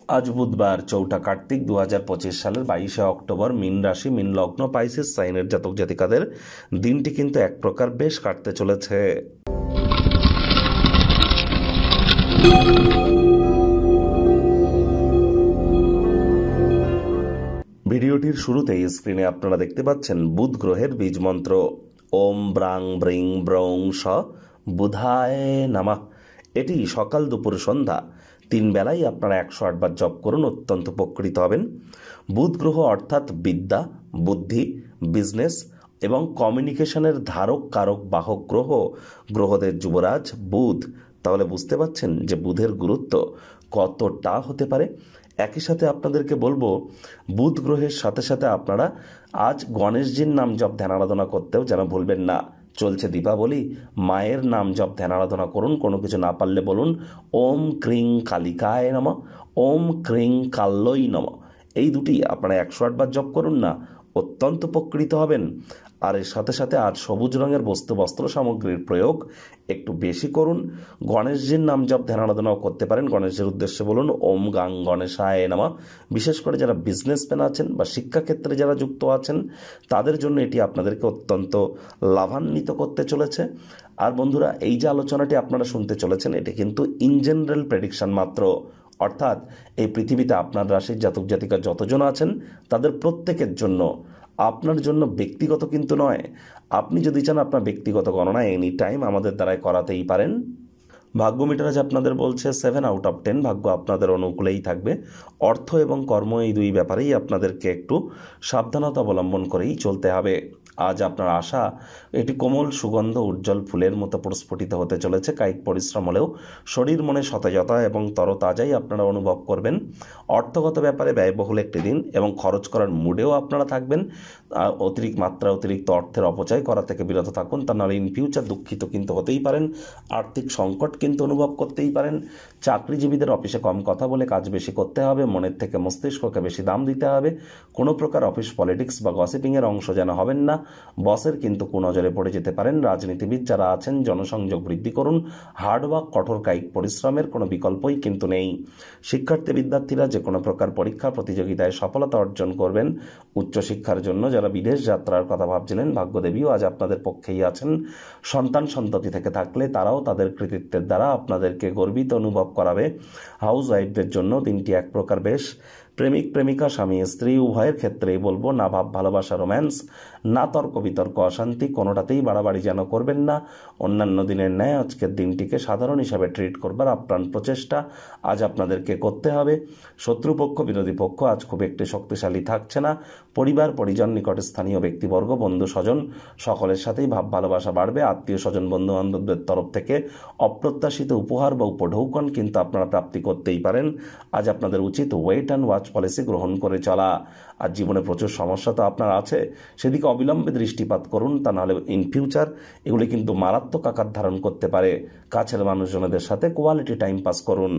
আজ বুধবার 4 কার্তিক 2025 সালের 22 অক্টোবর। মীন রাশি, মীন লগ্ন, পাইসিস সাইনের জাতক জাতিকাদের দিনটি কিন্তু এক প্রকার বেশ কাটতে চলেছে। ভিডিওটির শুরুতেই স্ক্রিনে আপনারা দেখতে পাচ্ছেন বুধ গ্রহের বীজ মন্ত্র ওম ব্রাং ব্রিং ব্রং স বুধায় নামা। এটি সকাল দুপুর সন্ধ্যা 3 বেলায় আপনারা 108 বার জপ করুন, অত্যন্ত উপকৃত হবেন। বুধ গ্রহ অর্থাৎ বিদ্যা, বুদ্ধি, বিজনেস এবং কমিউনিকেশনের ধারক কারক বাহক গ্রহ, গ্রহদের যুবরাজ বুধ। তাহলে বুঝতে পাচ্ছেন যে বুধের গুরুত্ব কতটা হতে পারে। একই সাথে আপনাদেরকে বলবো, বুধ গ্রহের সাথে সাথে আপনারা আজ গণেশজির নাম জপ ধ্যান আরাধনা করতেও যেন ভুলবেন না। চলছে দীপাবলি, মায়ের নাম জপ ধ্যান আরাধনা করুন। কোনো কিছু না পারলে বলুন ওম ক্রিং কালিকায় নমঃ, ওম ক্রিং কাল্যই নমঃ। এই দুটি আপনারা 108 বার জপ করুন না, অত্যন্ত উপকৃত হবেন। আর এর সাথে সাথে আজ সবুজ রঙের বস্ত্র সামগ্রীর প্রয়োগ একটু বেশি করুন। গণেশজির নাম জপ ধ্যান আরাধনাও করতে পারেন। গণেশজির উদ্দেশ্যে বলুন ওম গাং গণেশায় নমঃ। বিশেষ করে যারা বিজনেসম্যান আছেন বা শিক্ষাক্ষেত্রে যারা যুক্ত আছেন তাদের জন্য এটি আপনাদেরকে অত্যন্ত লাভান্বিত করতে চলেছে। আর বন্ধুরা, এই যে আলোচনাটি আপনারা শুনতে চলেছেন এটি কিন্তু ইন জেনারেল প্রেডিকশন মাত্র, অর্থাৎ এই পৃথিবীতে আপনার রাশির জাতক জাতিকা যতজন আছেন তাদের প্রত্যেকের জন্য, আপনার জন্য ব্যক্তিগত কিন্তু নয়। আপনি যদি চান আপনার ব্যক্তিগত গণনা এনি টাইম আমাদের দ্বারাই করাতেই পারেন। ভাগ্য মিটার আজ আপনাদের বলছে 7 আউট অফ 10, ভাগ্য আপনাদের অনুকূলেই থাকবে। অর্থ এবং কর্ম এই দুই ব্যাপারেই আপনাদেরকে একটু সাবধানতা অবলম্বন করেই চলতে হবে। আজ আপনার আশা এটি কোমল সুগন্ধ উজ্জ্বল ফুলের মতো প্রস্ফুটিত হতে চলেছে। কায়িক পরিশ্রম হলেও শরীর মনে সতেজতা এবং তরতাজাই আপনারা অনুভব করবেন। অর্থগত ব্যাপারে ব্যয়বহুল একটি দিন এবং খরচ করার মুডেও আপনারা থাকবেন। অতিরিক্ত অর্থের অপচয় করা থেকে বিরত থাকুন, তা নাহলে ইন ফিউচার দুঃখিত কিন্তু হতেই পারেন। আর্থিক সংকট কিন্তু অনুভব করতেই পারেন। চাকরিজীবীদের অফিসে কম কথা বলে কাজ বেশি করতে হবে, মনের থেকে মস্তিষ্ককে বেশি দাম দিতে হবে। কোনো প্রকার অফিস পলিটিক্স বা গসিপিংয়ের অংশ যেন হবেন না। বসের কিন্তু কুনজরে পড়ে যেতে পারেন। রাজনীতিবিদ যারা আছেন জনসংযোগ বৃদ্ধি করুন। হার্ডওয়ার্ক, কঠোর কায়িক পরিশ্রমের কোনো বিকল্পই কিন্তু নেই। শিক্ষার্থী বিদ্যার্থীরা যে কোনো প্রকার পরীক্ষা প্রতিযোগিতায় সফলতা অর্জন করবেন। উচ্চশিক্ষার জন্য যারা বিদেশ যাত্রার কথা ভাবছিলেন ভাগ্যদেবীও আজ আপনাদের পক্ষেই আছেন। সন্তান সন্ততি থেকে থাকলে তারাও তাদের কৃতিত্বের দ্বারা আপনাদেরকে গর্বিত অনুভব করাবে। হাউস ওয়াইফদের জন্য দিনটি এক প্রকার বেশ। প্রেমিক প্রেমিকা, স্বামী স্ত্রী উভয়ের ক্ষেত্রেই বলবো না ভাব ভালোবাসা রোম্যান্স, না তর্ক বিতর্ক অশান্তি, কোনোটাতেই বাড়াবাড়ি যেন করবেন না। অন্যান্য দিনের ন্যায় আজকের দিনটিকে সাধারণ হিসাবে ট্রিট করবার আপ্রাণ প্রচেষ্টা আজ আপনাদেরকে করতে হবে। শত্রুপক্ষ বিরোধী পক্ষ আজ খুব একটি শক্তিশালী থাকছে না। পরিবার পরিজন, নিকট স্থানীয় ব্যক্তিবর্গ, বন্ধু স্বজন সকলের সাথেই ভাব ভালোবাসা বাড়বে। আত্মীয় স্বজন বন্ধু বান্ধবদের তরফ থেকে অপ্রত্যাশিত উপহার বা উপঢৌকন কিন্তু আপনারা প্রাপ্তি করতেই পারেন। আজ আপনাদের উচিত ওয়েট অ্যান্ড ওয়াচ পলিসি গ্রহণ করে চলা। আর জীবনে প্রচুর সমস্যা তো আপনার আছে, সেদিকে অবিলম্বে দৃষ্টিপাত করুন, তা নাহলে ইন ফিউচার এগুলি কিন্তু মারাত্মক আকার ধারণ করতে পারে। কাছের মানুষজনদের সাথে কোয়ালিটি টাইম পাস করুন।